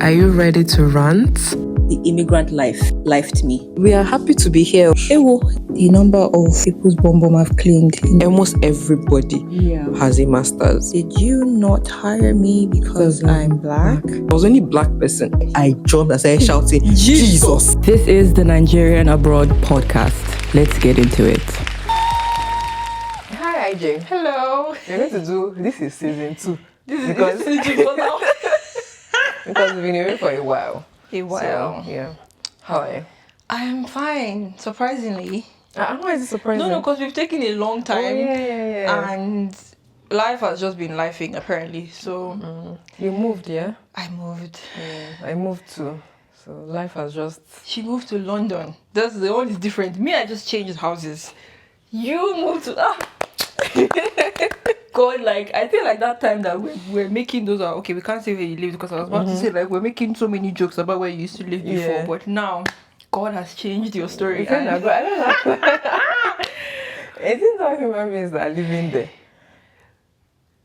Are you ready to rant? The immigrant lifed me. We are happy to be here. Ewo, the number of people's bum have claimed. Almost everybody has a master's. Did you not hire me because I'm black? I was only black person. I jumped and started shouting, Jesus! This is the Nigerian Abroad podcast. Let's get into it. Hi, Ijay. Hello. We're going to do, this is season 2. Because Because we've been here for a while. So, yeah. How are you? I am fine, surprisingly. Why is it surprising? No, because we've taken a long time. Oh, yeah. And life has just been lifing, apparently. So, You moved, yeah? I moved. Yeah, I moved too. So life has just... She moved to London. That's the only difference. Me, I just changed houses. You moved to... God, like, I feel like that time that we're making those are okay, we can't say where you live because I was about to say, like, we're making so many jokes about where you used to live before, Yeah. but now God has changed your story. I don't know. It seems like human beings that are living there.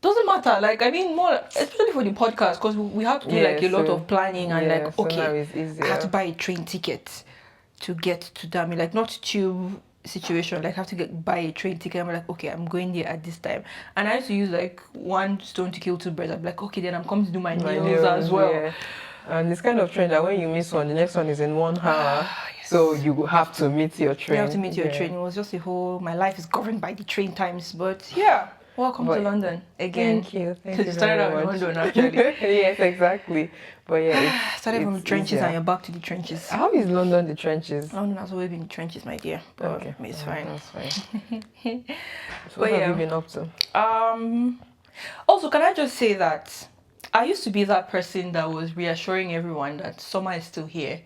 Doesn't matter, like, I mean, more, especially for the podcast, because we have to do like a lot of planning and like, so now okay, it's easier. I have to buy a train ticket to get to Dami, like, not tube situation, like, have to buy a train ticket. I'm like, okay, I'm going there at this time, and I used to use like one stone to kill two birds. I'm like, okay, then I'm coming to do my nails as well. Yeah. And it's kind of trend that when you miss one, the next one is in 1 hour. Yes. So you have to meet your train. You have to meet your train. It was just a whole, my life is governed by the train times, but yeah. Welcome to London again. Thank you. Thank you started very out much. in London, actually. Yes, exactly. But yeah, Started from the trenches easier. and you're back to the trenches. How is London the trenches? London has always been the trenches, my dear. But Okay, it's fine. That's fine. So But what have yeah. you been up to? Also, can I just say that I used to be that person that was reassuring everyone that summer is still here.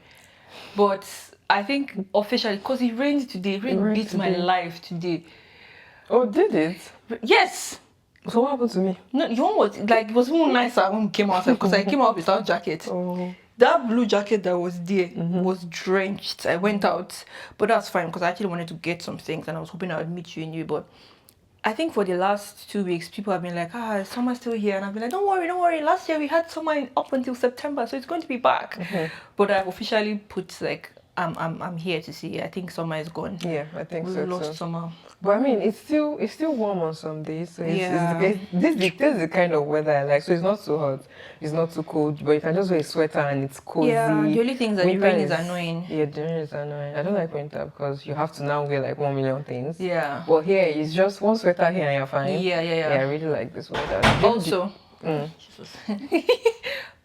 But I think officially, because it rained today, rain beat my life today. Oh, did it? Yes! So what happened to me? No, you know what? Like, it was even nicer when we came outside because I came out without jacket. Oh. That blue jacket that was there was drenched. I went out, but that's fine because I actually wanted to get some things and I was hoping I would meet you in you. But I think for the last 2 weeks, people have been like, summer's still here. And I've been like, don't worry. Last year we had summer up until September, so it's going to be back. But I've officially put like, I'm here to see. I think summer is gone. Yeah, I think We so lost too. summer. But I mean, it's still warm on some days. So Yeah. this is the kind of weather I like. So it's not too hot, it's not too cold, but you can just wear a sweater and it's cozy. Yeah, the only thing is that the Winter rain is annoying. Yeah, the rain is annoying. I don't like winter because you have to now wear like 1 million things. Yeah. But here, it's just one sweater here and you're fine. Yeah. Yeah, I really like this weather. Also, Jesus.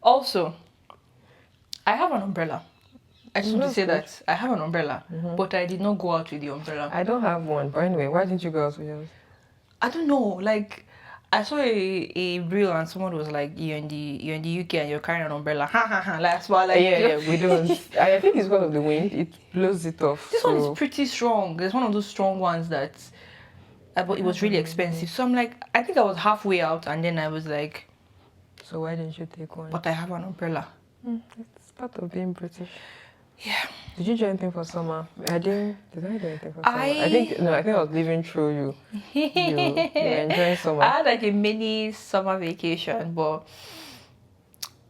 Also, I have an umbrella. I just want to say that I have an umbrella, but I did not go out with the umbrella. I don't have one, but anyway, why didn't you go out with yours? I don't know, like I saw a reel and someone was like, you're in the UK and you're carrying an umbrella. Ha ha ha. That's why, like, Yeah, we don't. I think it's because of the wind. It blows it off. This one is pretty strong. There's one of those strong ones that but it was really expensive. So I'm like, I think I was halfway out and then I was like, So why didn't you take one? but I have an umbrella. It's part of being British. Yeah. Did you do anything for summer? Did I do anything for summer? I think I was living through you. You were enjoying summer. I had like a mini summer vacation, but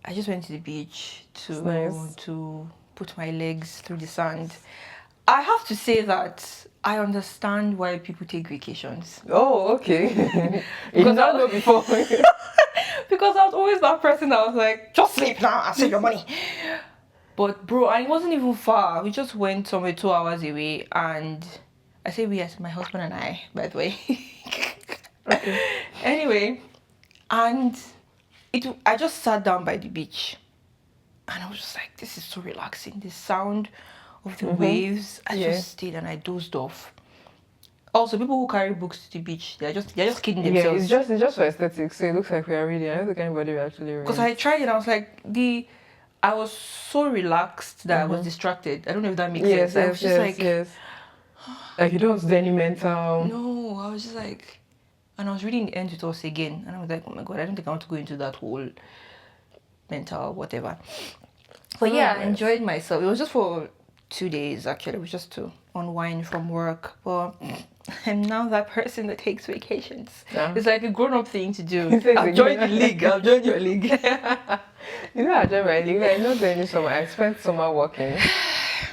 I just went to the beach to put my legs through the sand. I have to say that I understand why people take vacations. Oh, okay. You did not know before. Because I was always that person that was like, just sleep now and save your money. But bro, and it wasn't even far. We just went somewhere 2 hours away, and I say we as my husband and I, by the way. Okay. Anyway, and I just sat down by the beach, and I was just like, this is so relaxing. The sound of the waves. I just stayed and I dozed off. Also, people who carry books to the beach, they're just kidding themselves. Yeah, it's just for aesthetics. So it looks like we are reading. I don't think anybody will actually read. Because I tried it, I was like, I was so relaxed that I was distracted. I don't know if that makes sense. I was just like you don't do any mental. No, I was just like, and I was reading the end with us again, and I was like, oh my god, I don't think I want to go into that whole mental whatever. But yeah, I enjoyed myself. It was just for 2 days actually. It was just to unwind from work. But I'm now that person that takes vacations. It's like a grown-up thing to do. I've joined the league. I've joined your league. I enjoy my leave. I not doing summer. I spent summer working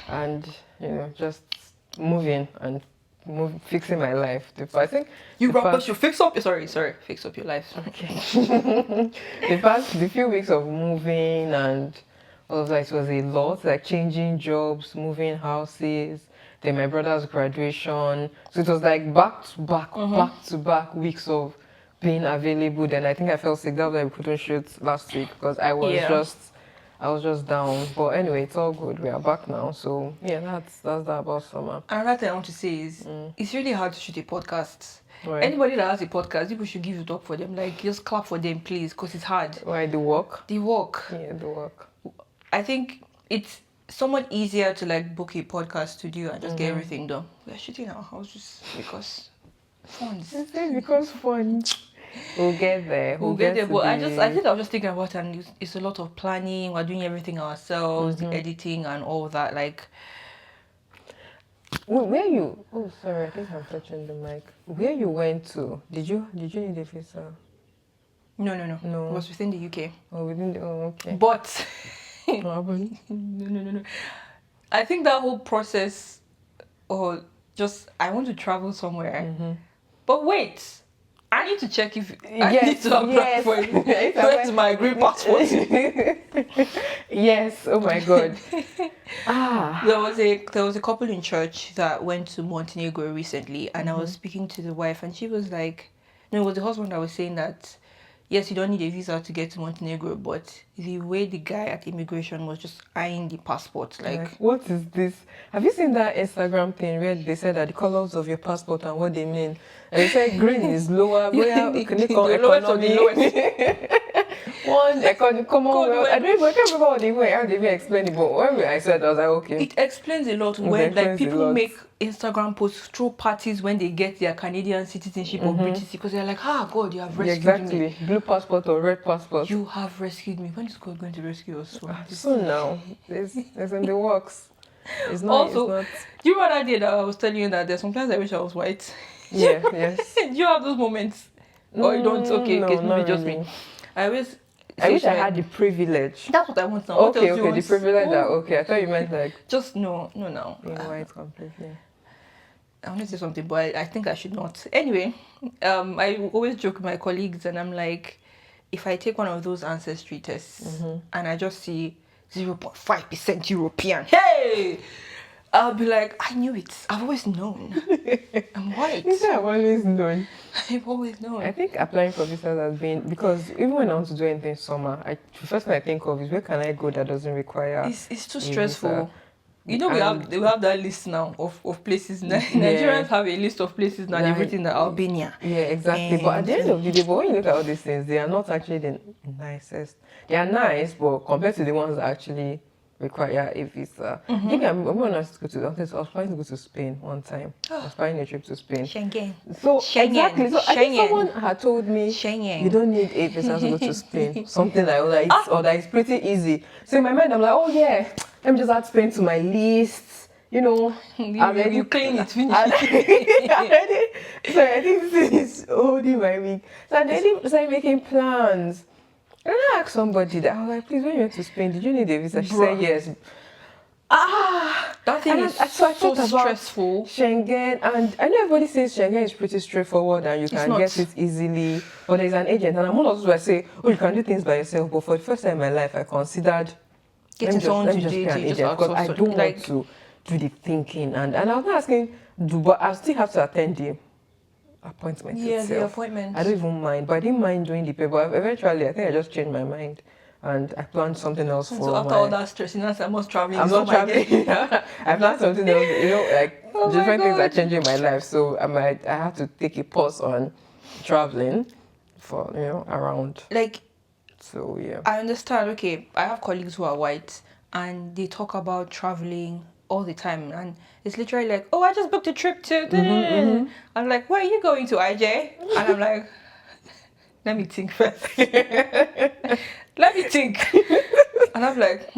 and just moving and fixing my life. I think You the rappers should fix up. Sorry, fix up your life. Okay. The few weeks of moving and all of that, it was a lot, like changing jobs, moving houses, then my brother's graduation. So it was like back to back weeks of being available. Then I think I fell sick. That's why we couldn't shoot last week because I was just down. But anyway, it's all good. We are back now. So yeah, that's that about summer. Another thing I want to say is it's really hard to shoot a podcast. Right. Anybody that has a podcast, people should give it up for them. Like, just clap for them, please, because it's hard. Why the work? The work. Yeah, the work. I think it's somewhat easier to like book a podcast studio and just get everything done. We're shooting our house just because funds. Because fun. We'll get there. We'll get there. But I think I was just thinking about it, and it's a lot of planning. We're doing everything ourselves, the editing and all that. Like, where you? Oh, sorry. I think I'm touching the mic. Where you went to? Did you need a visa? No. No. It was within the UK. Oh, within the. Oh, okay. But What happened? no. I think that whole process, or just I want to travel somewhere. But wait, I need to check if I need to apply for it. Where's my green passport? Yes. Oh my God. There was a couple in church that went to Montenegro recently, and I was speaking to the wife, and she was like, no, it was the husband that was saying that yes, you don't need a visa to get to Montenegro, but the way the guy at immigration was just eyeing the passport, like what is this? Have you seen that Instagram thing where they said that the colors of your passport and what they mean? And they said green is lower, where the lowest of the lowest. One Commonwealth. I can't remember how they even explained it, but when I said, I was like, okay. It explains a lot when like people make Instagram posts, throw parties when they get their Canadian citizenship or British, because they're like, God, you have rescued me. Blue passport or red passport. You have rescued me. When is God going to rescue us? Soon now. It's in the works. It's not. Also, it's not... do you remember that day that I was telling you that there's sometimes I wish I was white? Yeah, yes. Do you have those moments? Or you don't? Okay, no, it's maybe just really. me. I wish I had the privilege. That's what I want now. Okay, the privilege that, okay. I thought you meant like... Just no. Being white completely. I want to say something, but I think I should not. Anyway, I always joke with my colleagues, and I'm like, if I take one of those ancestry tests and I just see 0.5% European, hey! I'll be like, I knew it. I've always known. I'm white. I've always known. I've always known. I think applying for visas has been, because even when I want to do anything summer, the first thing I think of is where can I go that doesn't require It's too stressful. Visa. You know, we have that list now of places. Nigerians have a list of places now, everything that Albania. Yeah, exactly. But at the end of the day, when you look at all these things, they are not actually the nicest. They are nice, but compared to the ones that actually require a visa. I think I was planning to go to Spain one time. I was planning a trip to Spain. Schengen. So exactly. So I think someone had told me you don't need a visa to go to Spain. Something like that. Or that it's pretty easy. So in my mind I'm like, oh yeah, let me just add Spain to my list. You know, you clean it, finish it. So I think this is holding my week. So I already started making plans. And I asked somebody that I was like, please, when you went to Spain, did you need a visa? She said yes. That thing is so stressful. Schengen, and I know everybody says Schengen is pretty straightforward and you can get it easily. But there's an agent, and I'm one of those who I say, oh, you can do things by yourself. But for the first time in my life, I considered getting someone to be an agent, because I don't want to do the thinking. And I was not asking, but I still have to attend the appointment itself. The appointment. I don't even mind, but I didn't mind doing the paper. Eventually, I think I just changed my mind and I planned something else for so after all that stress, I'm not traveling. I'm not traveling. I planned something else, like different things are changing my life. So I have to take a pause on traveling for, around. Like, so yeah. I understand. Okay, I have colleagues who are white and they talk about traveling all the time, and it's literally like, oh, I just booked a trip to I'm like, where are you going to, Ijay? And I'm like, let me think first. Let me think. And I'm like,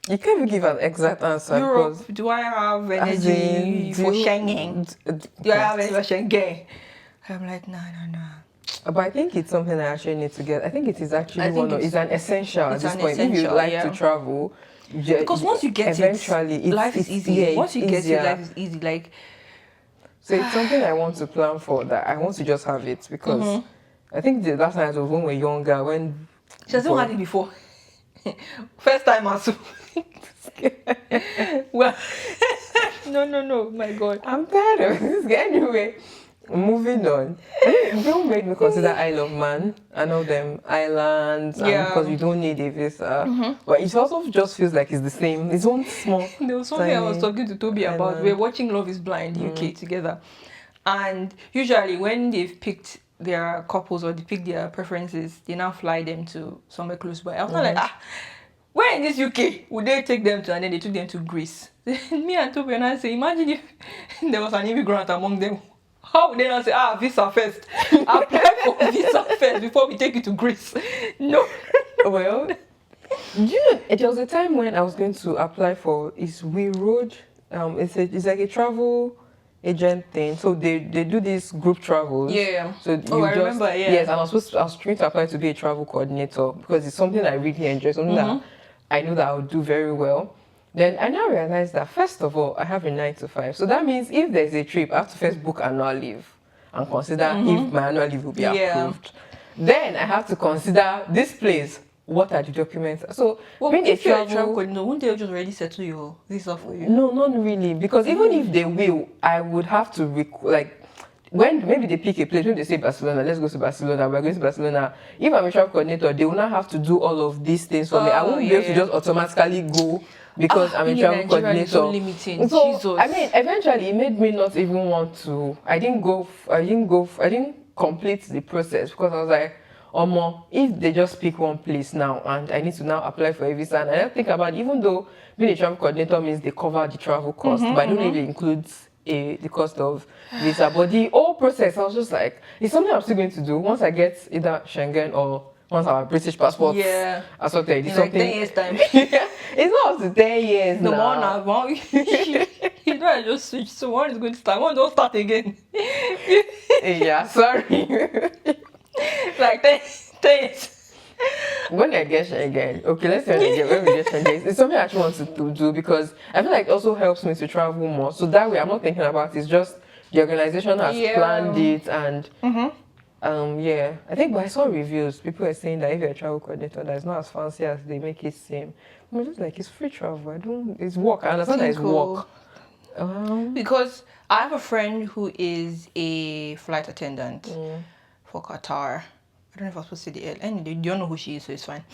You can't even give an exact answer. Europe, do I have energy for Schengen? Do I have energy for Schengen? I'm like, no. But I think it's something I actually need to get. I think it is actually I think it's an essential at it's this an point. If you essential, like yeah. to travel, Because once you get eventually it, life is easy. yeah, Once you it's get easier. it, life is easy. Like, So it's something I want to plan for. That I want to just have it because I think the last time was when we were younger. When she hasn't had it before. First time also. Well, no, my God. I'm tired of this. Anyway, moving on. Don't make me consider Isle of Man and all them islands, and Yeah. because you don't need a visa. But it also just feels like it's the same. It's one small. There was something I was tiny talking to Toby about. island. We're watching Love is Blind UK together. And usually when they've picked their couples or they pick their preferences, they now fly them to somewhere close by. I was not like, where in this UK would they take them to? And then they took them to Greece. Me and Toby and I say, imagine if there was an immigrant among them. How would they not say, visa first? Apply for visa first before we take you to Greece. No. Well, you know, there was a time when I was going to apply for We Road. It's like a travel agent thing. So they do these group travels. Yeah. So I remember. Yeah. Yes, and I was trying to apply to be a travel coordinator because it's something I really enjoy. Something that I know that I would do very well. Then I now realize that first of all, I have a 9 to 5. So that means if there's a trip, I have to first book annual leave and consider if my annual leave will be approved. Then I have to consider this place. What are the documents? So when if you're a travel coordinator, won't they just already settle your visa for you? No, not really. Because even if they will, I would have to when maybe they pick a place, when they say Barcelona, let's go to Barcelona, we're going to Barcelona. If I'm a travel coordinator, they will not have to do all of these things for me. I won't be able to just automatically go because I'm a travel coordinator. So limiting. So Jesus. I mean, eventually it made me not even want to. I didn't complete the process because I was like, if they just pick one place now and I need to now apply for a visa, and I don't think about it, even though being a travel coordinator means they cover the travel cost, but I don't really include the cost of visa. But the whole process, I was just like, it's something I'm still going to do once I get either Schengen or once our British passports are sorted. It's like something. 10 years time. It's not up to 10 years No now. more now. You know, I just switched. So one is going to start. One don't start again. Yeah, sorry. Like 10 years. When I get Schengen, okay, let's say when we get Schengen, it's something I actually want to do because I feel like it also helps me to travel more. So that way, I'm not thinking about it. It's just the organization has planned it, and I think. But I saw reviews. People are saying that if you're a travel coordinator, that's not as fancy as they make it seem. I'm just like, it's free travel. It's work. I understand that it's work. Because I have a friend who is a flight attendant for Qatar. I don't know if I was supposed to say the L. Anyway, you don't know who she is, so it's fine.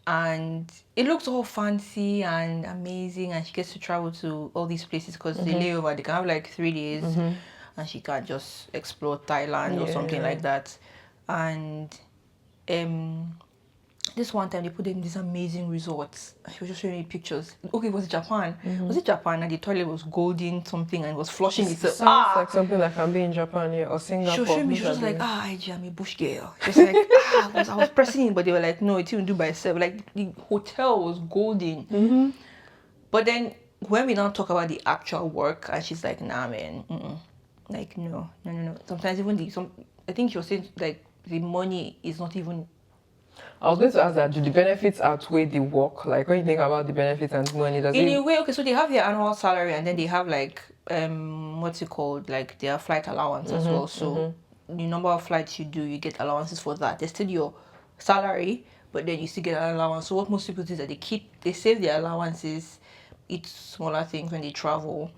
And it looks all fancy and amazing, and she gets to travel to all these places because they lay over. They can have like 3 days, and she can just explore Thailand or something like that. And this one time they put them in these amazing resorts. She was just showing me pictures. Okay, was it Japan? Was it Japan? And the toilet was golden something and was flushing itself. Sounds like something that can be in Japan, or Singapore. She was showing me. She was like, Ijay, I'm a bush girl. She was like, I was pressing it, but they were like, no, it even do by itself. Like the hotel was golden. But then when we now talk about the actual work, and she's like, nah, man, like no. Sometimes even I think she was saying like the money is not even. I was going to ask that, do the benefits outweigh the work? Like, when you think about the benefits and money, does in a way, okay, so they have their annual salary and then they have like, what's it called? Like their flight allowance as well. So the number of flights you do, you get allowances for that. There's still your salary, but then you still get an allowance. So what most people do is that they save their allowances, eat smaller things when they travel.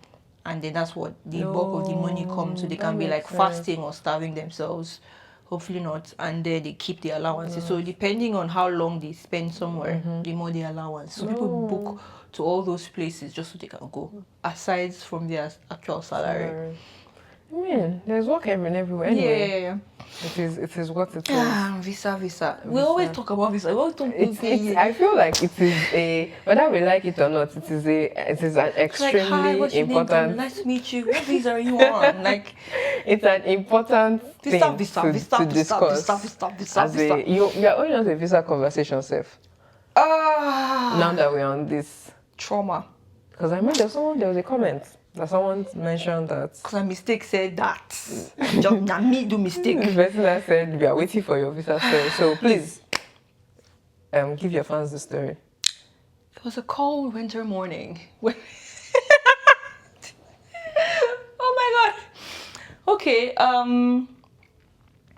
And then that's what the bulk of the money comes. So they can be like fasting or starving themselves. Hopefully not, and then they keep the allowances. So depending on how long they spend somewhere, the more the allowance. So people book to all those places just so they can go, aside from their actual salary. I mean, there's work everywhere. Anyway, Yeah. It is what it is. Visa. We always talk about visa. We always talk about I feel like it is whether we like it or not, it is an extremely like, hi, what's your important. name? Nice to meet you. What visa are you on? Like, it's an important thing to discuss. Visa. You're only on a visa conversation, Seth. Now that we're on this Trauma. because I remember there was a comment. That someone mentioned that. Because a mistake said that. Just not me do mistake. The person that said we are waiting for your visa story. So please, give your fans the story. It was a cold winter morning. Oh my god. Okay.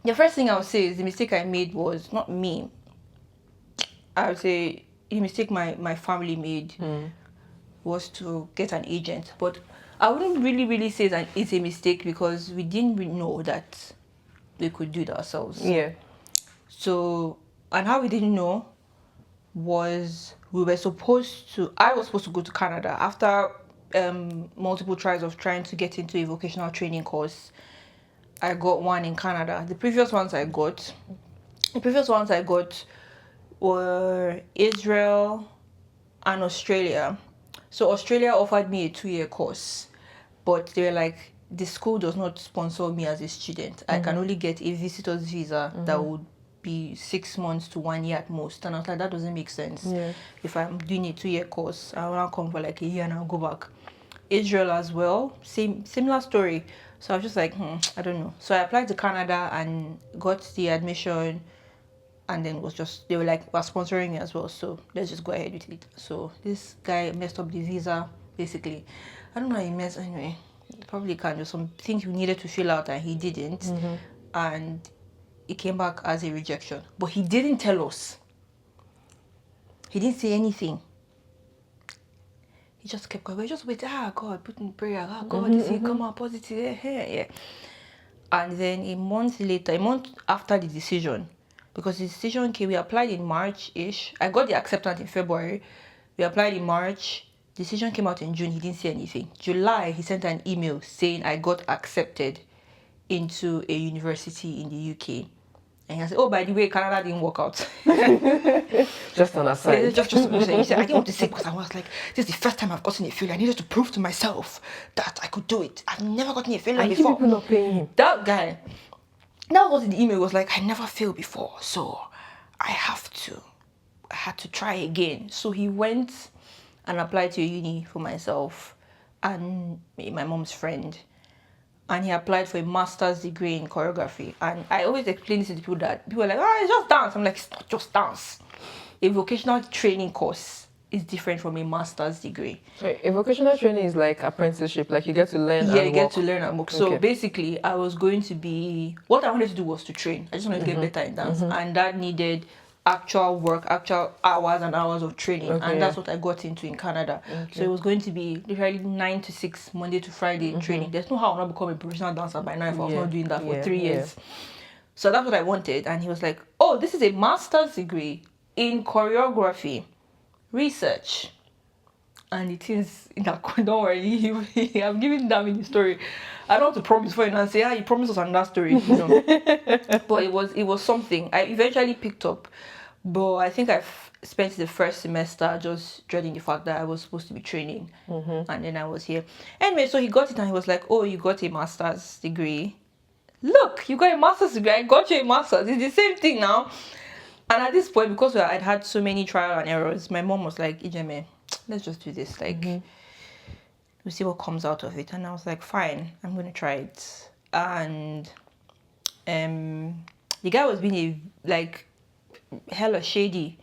The first thing I would say is the mistake I made was not me. I would say the mistake my family made was to get an agent. But I wouldn't really say that it's a mistake because we didn't really know that we could do it ourselves. Yeah. So, and how we didn't know was I was supposed to go to Canada after multiple tries of trying to get into a vocational training course. I got one in Canada. The previous ones I got were Israel and Australia. So Australia offered me a 2-year course, but they were like, the school does not sponsor me as a student. I can only get a visitor's visa that would be 6 months to 1 year at most. And I was like, that doesn't make sense. Yeah. If I'm doing a 2-year course, I will not come for like a year and I'll go back. Israel as well, similar story. So I was just like, I don't know. So I applied to Canada and got the admission, and then they were like, we're sponsoring me as well, so let's just go ahead with it. So this guy messed up the visa, basically. I don't know how he messed anyway. Probably kind of some things we needed to fill out and he didn't, and it came back as a rejection. But he didn't tell us. He didn't say anything. He just kept going. We just waited. God, put in prayer. God, is he come out positive? Yeah. And then a month after the decision, because the decision came, we applied in March-ish. I got the acceptance in February. We applied in March. Decision came out in June. He didn't say anything. July, he sent an email saying I got accepted into a university in the UK. And he said, oh, by the way, Canada didn't work out. Just on a side. Yeah, just he said, I didn't want to say because I was like, this is the first time I've gotten a failure. I needed to prove to myself that I could do it. I've never gotten a failure And before. people not paying him. That guy, that was in the email, was like, I never failed before, so I had to try again. So he went and applied to a uni for myself and my mom's friend. And he applied for a master's degree in choreography. And I always explain this to people that people are like, it's just dance. I'm like, it's not just dance. A vocational training course is different from a master's degree. So a vocational training is like apprenticeship, like you get to learn and work. Yeah, you get to learn and work. So Okay. basically, I was going to be, what I wanted to do was to train. I just wanted to get better in dance. And that needed actual work, actual hours and hours of training. Okay, and that's what I got into in Canada. Okay. So it was going to be literally 9 to 6, Monday to Friday training. There's no how I'll not become a professional dancer by now if I was not doing that for 3 years. So that's what I wanted. And he was like, oh, this is a master's degree in choreography research. And it is in that, don't worry, I'm giving Dami the story. I don't want to promise for you and say, he promised us another story, you know. But it was something. I eventually picked up, but I think I've spent the first semester just dreading the fact that I was supposed to be training, and then I was here. Anyway, so he got it and he was like, oh, you got a master's degree. Look, you got a master's degree. I got you a master's. It's the same thing now. And at this point, because I'd had so many trial and errors, my mom was like, Ijeme, let's just do this. Like, we'll see what comes out of it. And I was like, fine, I'm going to try it. And the guy was being hella shady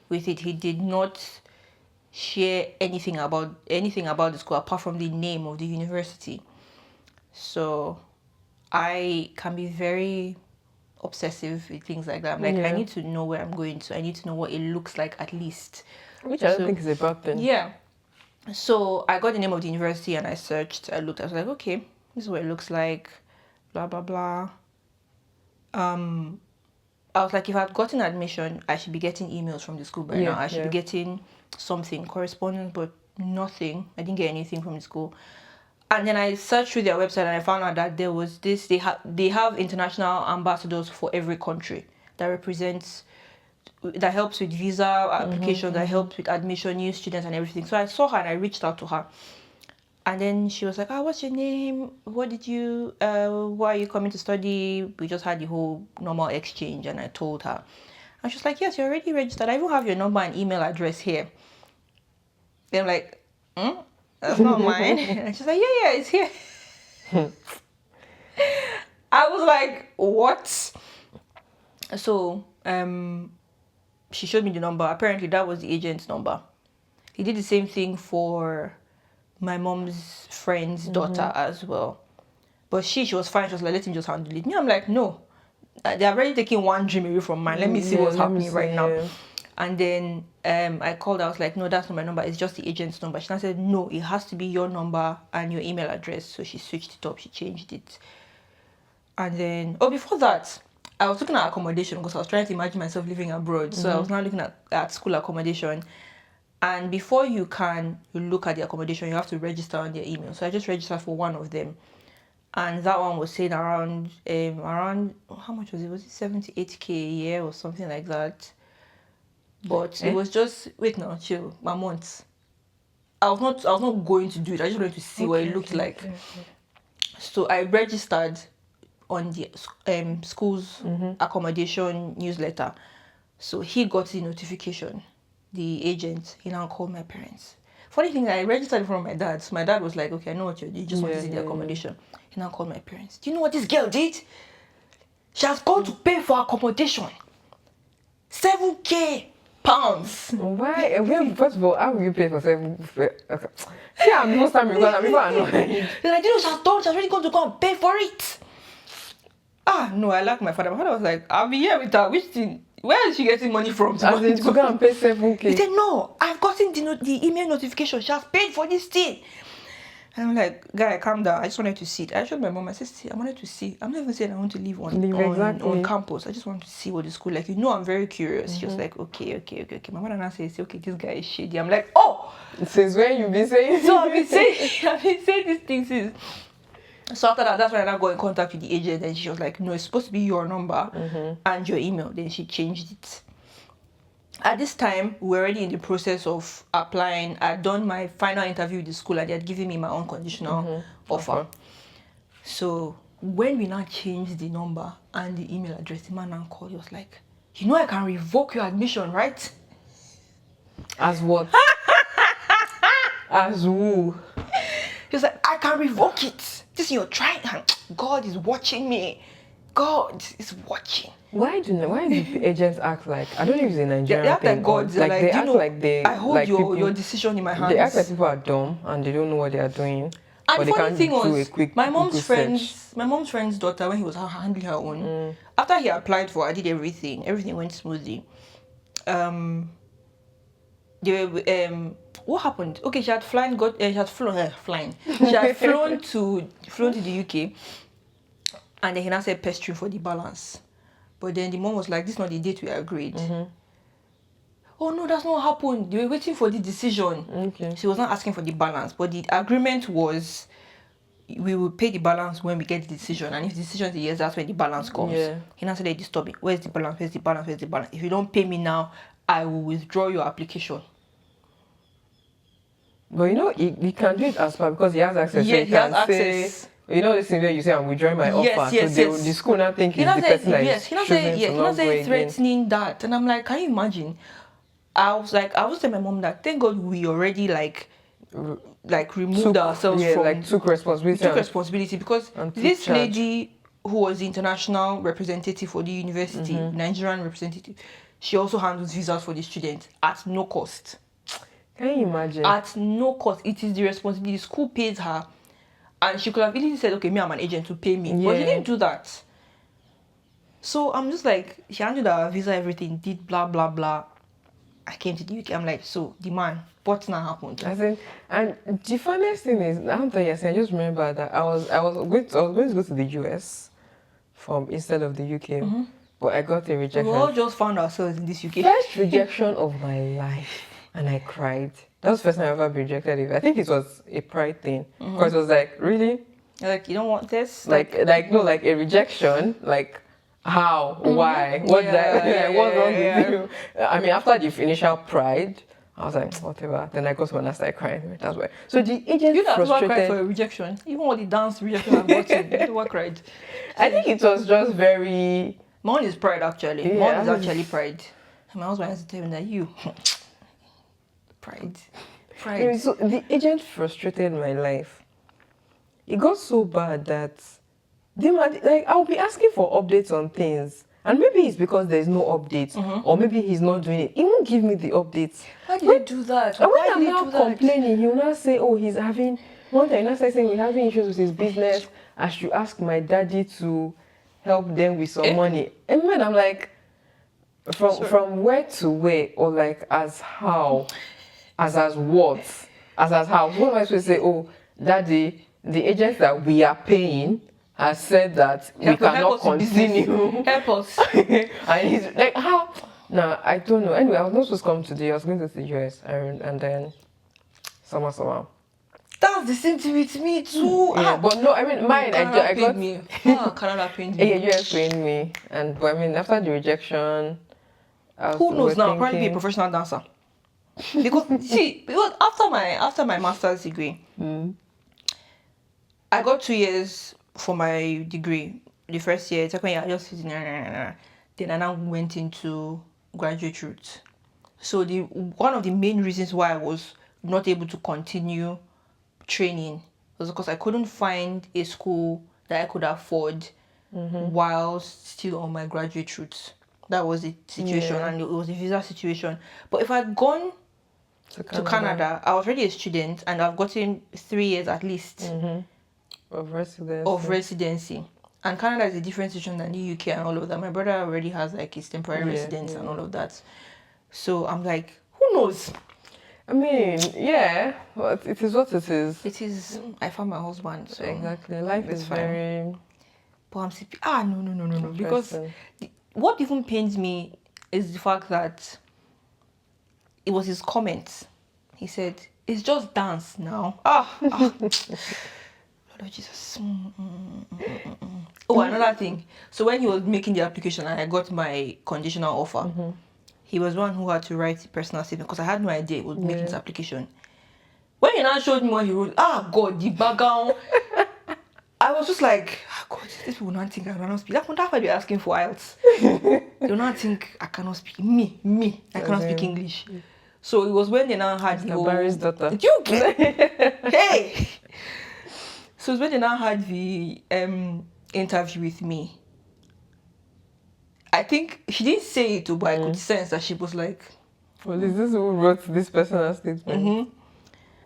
with it. He did not share anything about the school apart from the name of the university. So I can be very obsessive with things like that. I'm like, I need to know where I'm going to. I need to know what it looks like at least. Which I don't think is a bad thing. Yeah. So I got the name of the university and I searched. I looked. I was like, okay, this is what it looks like. Blah blah blah. I was like, if I'd gotten admission, I should be getting emails from the school by now. I should be getting something, correspondence, but nothing. I didn't get anything from the school. And then I searched through their website and I found out that there was this. They have international ambassadors for every country that helps with visa application, that helps with admission, new students and everything. So I saw her and I reached out to her. And then she was like, what's your name? Why are you coming to study? We just had the whole normal exchange and I told her. And she was like, yes, you're already registered. I even have your number and email address here. Then I'm like, That's not mine. And she's like, yeah, it's here. I was like, what? So, she showed me the number. Apparently, that was the agent's number. He did the same thing for my mom's friend's daughter as well. But she was fine. She was like, let him just handle it. Me, I'm like, no. They're already taking one dream away from mine. Let me see what's happening right now. And then I called. I was like, no, that's not my number. It's just the agent's number. She now said, no, it has to be your number and your email address. So she switched it up. She changed it. And then, before that, I was looking at accommodation because I was trying to imagine myself living abroad. So I was now looking at school accommodation. And before you look at the accommodation, you have to register on their email. So I just registered for one of them. And that one was saying around how much was it? Was it 78k a year or something like that? But it was just, wait now, chill, my months. I was not going to do it. I just wanted to see what it looked like. Okay. So I registered on the school's accommodation newsletter. So he got the notification, the agent. He now called my parents. Funny thing, I registered from my dad. So my dad was like, okay, I know what you just want to see the accommodation. He now called my parents. Do you know what this girl did? She has gone to pay for accommodation. 7k pounds. Why? First of all, how will you pay for 7? Okay. Yeah, most time because I'm even annoyed. They're like, you know, she has already gone to go and pay for it. No, I like my father. My father was like, I'll be here with her. Which thing? Where is she getting money from? As in to go and pay 7k. He said, no, I've gotten the email notification. She has paid for this thing. And I'm like, guy, calm down. I just wanted to see it. I showed my mom. I said, see, I wanted to see. I'm not even saying I want to live on campus. I just want to see what the school like. You know, I'm very curious. She was like, okay. My mother now says, okay, this guy is shady. I'm like, oh! Since when you been saying? So I've been saying these things since. So after that, that's when I now got in contact with the agent. And she was like, no, it's supposed to be your number and your email. Then she changed it. At this time, we were already in the process of applying. I'd done my final interview with the school and they had given me my unconditional offer. So when we now changed the number and the email address, the man now called. He was like, you know I can revoke your admission, right? As what? As who? He was like, I can revoke it. This you're trying. God is watching me. God is watching. Why do agents act like, I don't know if it's a Nigerian they act thing, like gods. Like they act like they, I hold like your decision in my hands. They act like people are dumb and they don't know what they are doing. And but the funny thing was, my mom's friend's daughter, when he was handling her own, after he applied for, I did everything went smoothly. What happened? Okay, she had flown to the UK, and then he now said pestering for the balance. But then the mom was like, this is not the date we agreed. Oh no, that's not what happened. They were waiting for the decision. Okay. She was not asking for the balance, but the agreement was we will pay the balance when we get the decision, and if the decision is a yes, that's when the balance comes. Yeah. He now said, they disturb me. Where's the balance? Where's the balance? Where's the balance? If you don't pay me now, I will withdraw your application. But you know, he can do it as far because he has access. Yeah, so he has access. You know this thing where you say I'm withdrawing my offer, so the school now think he's the person that is choosing to not go again. Threatening that, and I'm like, can you imagine? I was telling my mom that thank God we already removed ourselves from took responsibility because this lady who was the international representative for the university, Nigerian representative, she also handles visas for the students at no cost. Can you imagine? At no cost, it is the responsibility. The school pays her. And she could have easily said, okay, me, I'm an agent to pay me. Yeah. But she didn't do that. So I'm just like, she handled her visa, everything, did blah, blah, blah. I came to the UK. I'm like, so, the man, what's now happened? And the funniest thing is, I just remember that I was going to go to the US instead of the UK. But I got a rejection. We all just found ourselves in this UK. First rejection of my life. And I cried. That was the first time I ever been rejected. I think it was a pride thing. Because it was like, really? You're like, you don't want this? Like a rejection. Like, how? Why? What's wrong with you? I mean, after the initial pride, I was like, whatever. Then I got to and I started crying. That's why. So the agent you frustrated. Cried for a rejection. Even all the dance rejection I've gotten, you never cried. I think it was just very... Mine is pride, actually. Yeah, mine is actually pride. And my husband has to tell me that you... pride. Pride. Anyway, so the agent frustrated my life. It got so bad that I'll be asking for updates on things. And maybe it's because there's no updates, or maybe he's not doing it. He won't give me the updates. Why did you do that? And when Why I'm did you now do that? complaining, he'll now say, oh, he's having, one time, he'll now start saying he's having issues with his business. I should ask my daddy to help them with some money. And when I'm like, from where to where, or like as how, as what, as how. What am I supposed to say? Oh, daddy, the agents that we are paying has said that we cannot continue. Help us. And he's like, how? No, I don't know. Anyway, I was not supposed to come today. I was going to the US, and then somehow. That's the same thing with me too. Yeah, but no, I mean mine. I got me. Canada paid yeah, me. US paid me, but I mean after the rejection, Who knows now? I'll probably be a professional dancer. Because after my master's degree, I got 2 years for my degree. The first year, second year, I just then I now went into graduate route. So one of the main reasons why I was not able to continue training was because I couldn't find a school that I could afford while still on my graduate route. That was the situation, and it was a visa situation. But if I'd gone to Canada, I was already a student, and I've gotten 3 years at least of residency. And Canada is a different situation than the UK and all of that. My brother already has like his temporary residence and all of that. So I'm like, who knows? I mean, yeah, but it is what it is. It is. I found my husband. So Exactly. Life is fine. very. But I'm sleeping. No. Because what even pains me is the fact that it was his comments. He said, it's just dance now. Lord Jesus. Oh, another thing. So when he was making the application and I got my conditional offer, he was one who had to write the personal statement because I had no idea he would make this application. When he now showed me what he wrote, God, the background. I was just like, God, these people will not think I cannot speak. That's why they're asking for IELTS. They will not think I cannot speak. Me, I cannot speak English. So it was when they now had the Barry's daughter. Did you get? Hey! So it's when they now had the interview with me. I think she didn't say it, but I could sense that she was like, well, is this who wrote this personal statement?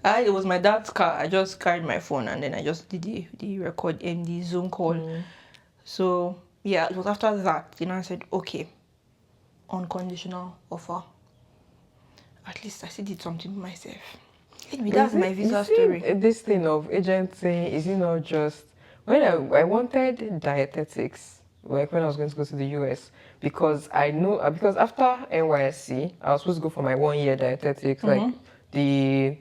It was my dad's car. I just carried my phone and then I just did the record in the Zoom call. So yeah, it was after that, I said, okay, unconditional offer. At least I still did something for myself. Anyway, that's my visa story. This thing of agent saying, is it not just when I wanted dietetics, like when I was going to go to the US, because because after NYSC, I was supposed to go for my 1 year dietetics, like the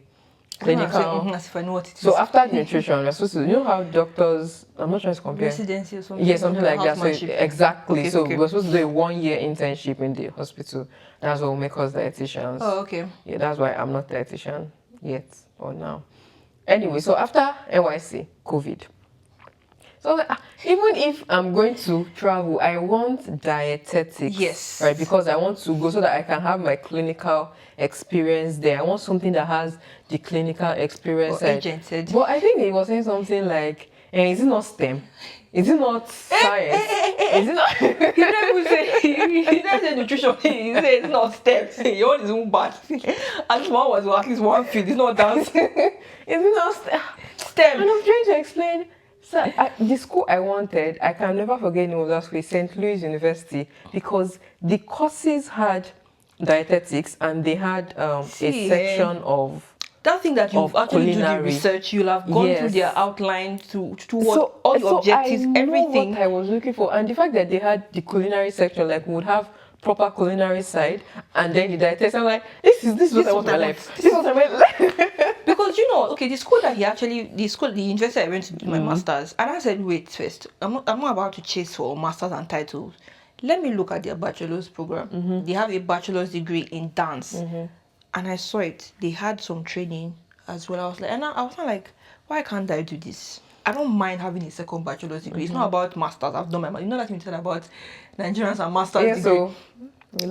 clinical. As if I know what it is. So after nutrition, we're supposed to, how doctors, I'm not trying to compare. Residency or something. Yeah, something like that. So exactly. Okay, so we're supposed to do a 1 year internship in the hospital. That's what will make us dietitians. Oh, okay. Yeah, that's why I'm not dietitian yet or now. Anyway, so after NYC, COVID. So even if I'm going to travel, I want dietetics. Yes. Right, because I want to go so that I can have my clinical experience there. I want something that has the clinical experience. Agented. But I think he was saying something like, is it not STEM? Is it not science? Is it not? He didn't say nutrition. He said it's not STEM. Yours is one bad. And small was at least one field. It's not dance. Is it not STEM? And I'm trying to explain. So the school I wanted, I can never forget the name of that school, St. Louis University, because the courses had dietetics and they had a section of that thing that you actually culinary. Do the research, you'll have gone through their outline to what all the objectives, I everything. What I was looking for, and the fact that they had the culinary section, like we would have proper culinary side, and then the dietetics. I'm like, this is what I want in my life. This is what I want. Because the school that the university I went to do my masters, and I said, wait, first, I'm not about to chase for masters and titles. Let me look at their bachelor's program. They have a bachelor's degree in dance, and I saw it. They had some training as well. I was like, I was not like, why can't I do this? I don't mind having a second bachelor's degree. It's not about masters. I've done my. That you said about Nigerians and masters degree. So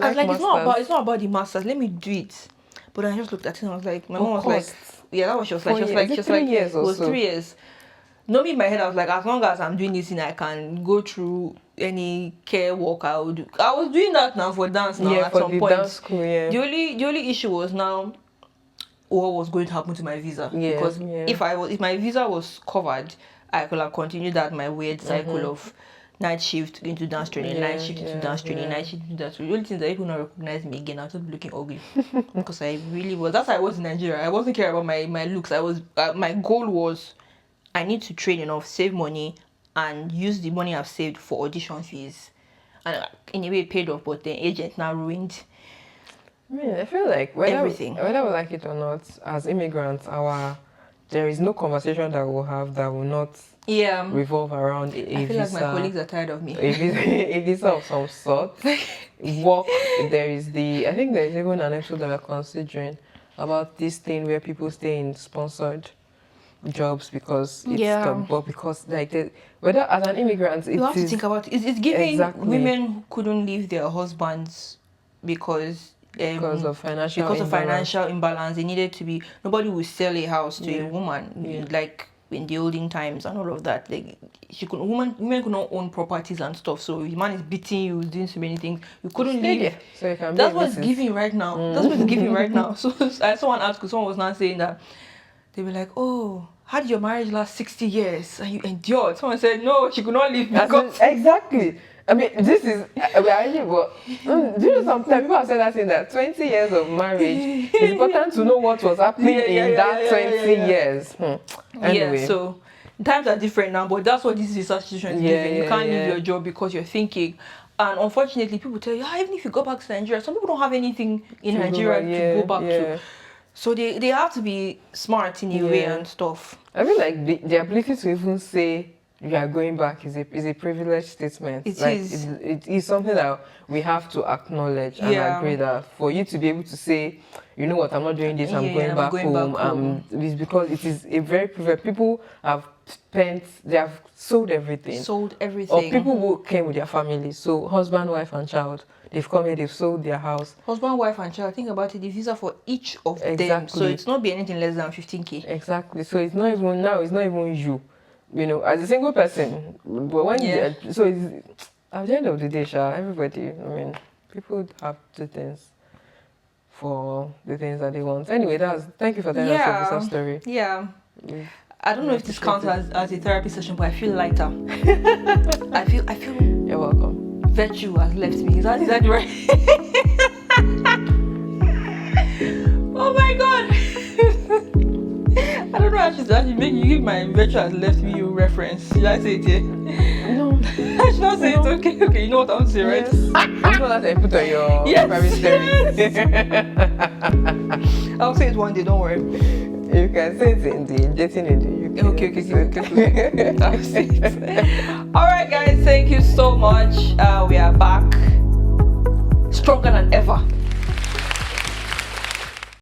I was like, it's not about the masters. Let me do it. But I just looked at it and I was like, my Of mom was course. like, yeah, that was she was like, 4 years. Is it 3 years it or was so? 3 years. No, me in my head, I was like, as long as I'm doing this thing, I can go through any care work I would do. I was doing that now for dance now Yeah, at for some the point. dance school, yeah. The only issue was now what was going to happen to my visa. Yeah, Because yeah. if my visa was covered, I could have continued that my weird cycle of night shift into dance training, Yeah, night shift into yeah, dance training, yeah. night shift into dance training. The only thing that people not recognize me again, I was just looking ugly because I really was. That's why I was in Nigeria. I wasn't caring about my looks. I was my goal was I need to train enough, save money, and use the money I've saved for audition fees. And in a way, it paid off, but the agent now ruined. I feel like Everything. whether we like it or not, as immigrants, there is no conversation that we'll have that will not Yeah, revolve around a I feel visa. like my colleagues are tired of me. A visa of some sort. Work. I think there is even an episode that we're considering about this thing where people stay in sponsored jobs because it's but because whether as an immigrant You have to think about it. It's giving Exactly. women who couldn't leave their husbands because of financial imbalance. They needed to be. Nobody would sell a house to a woman like in the olden times and all of that. Like women could not own properties and stuff. So if a man is beating you, doing so many things, you couldn't leave. Yeah. So you can That's what's giving right now. That's what's giving right now. So I saw an article. Someone was not saying that. They were like, oh, how did your marriage last 60 years and you endured? Someone said, no, she could not leave because... Exactly. I mean, this is... we are actually, but do you know sometimes people have said that in that 20 years of marriage, it's important to know what was happening in that 20 years. Anyway. Yeah, so times are different now, but that's what this visa situation is giving. You can't leave your job because you're thinking... And unfortunately, people tell you, even if you go back to Nigeria, some people don't have anything in Nigeria to go back to. So they have to be smart in a way and stuff. I feel like the ability to even say you are going back is a privileged statement. It is something that we have to acknowledge and agree that for you to be able to say, you know what, I'm not doing this, I'm going back home. It's because it is a very privileged. People they have sold everything. Or people who came with their families. So husband, wife, and child. They've come here, they've sold their house. Husband, wife, and child. Think about it, the visa for each of them. So it's not be anything less than 15K. Exactly. So it's not even you. You know, as a single person. But when at the end of the day, everybody, people have the things for the things that they want. Anyway, thank you for telling us your story. Yeah. I don't know if this counts as a therapy session, but I feel lighter. I feel You're welcome. Virtue has left me. Is that right? Oh my god. I don't know how to actually make you give my virtue has left me reference. Should I say it here? No. I should not say it. Okay. You know what I want to say, right? I'm not that I put on your private story. I'll say it one day, don't worry. You can say it in the dating in the UK. Okay. I'll say it. Alright guys, thank you so much. We are back stronger than ever.